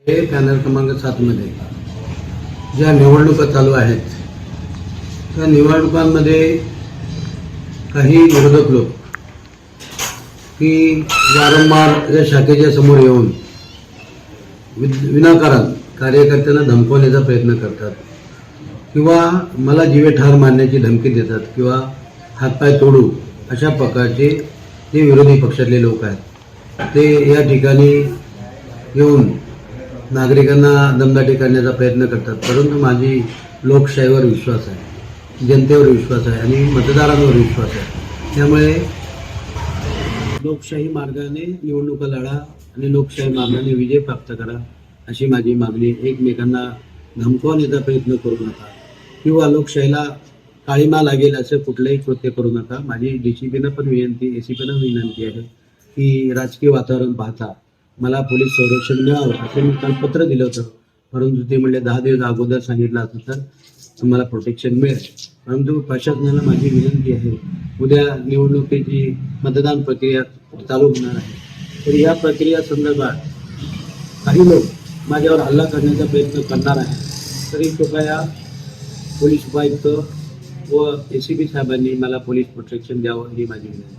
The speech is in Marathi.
हे पॅनल क्रमांक 7 मध्ये ज्या निवडणुका चालू आहेत त्या निवडणुकांमध्ये काही विरोधक लोक की वारंवार या शाखेच्या समोर येऊन विनाकारण कार्यकर्त्यांना धमकवण्याचा प्रयत्न करतात किंवा मला जीवे ठार मारण्याची धमकी देतात किंवा हातपाय तोडू अशा प्रकारचे जे विरोधी पक्षातले लोक आहेत ते या ठिकाणी येऊन नागरिकांना दमदाटी करण्याचा प्रयत्न करतात. परंतु माझी लोकशाहीवर विश्वास आहे, जनतेवर विश्वास आहे आणि मतदारांवर विश्वास आहे. त्यामुळे लोकशाही मार्गाने निवडणुका लढा आणि लोकशाही मार्गाने विजय प्राप्त करा अशी माझी मागणी. एकमेकांना धमकवण्याचा प्रयत्न करू नका किंवा लोकशाहीला काळीमा लागेल असं कुठलंही कृत्य करू नका. माझी DCPनं पण विनंती, ACPनं विनंती आहे की राजकीय वातावरण पाहता मला पोलीस संरक्षण मिळावं असं मी काल पत्र दिलं होतं. परंतु ते म्हणले 10 दिवस अगोदर सांगितलं असं तर तुम्हाला प्रोटेक्शन मिळेल. परंतु प्रशासनाला माझी विनंती आहे, उद्या निवडणुकीची मतदान प्रक्रिया चालू होणार आहे, तर या प्रक्रिया संदर्भात काही लोक माझ्यावर हल्ला करण्याचा प्रयत्न करणार आहे. तरी कृपया पोलीस उपायुक्त व ACP साहेबांनी मला पोलीस प्रोटेक्शन द्यावं ही माझी विनंती.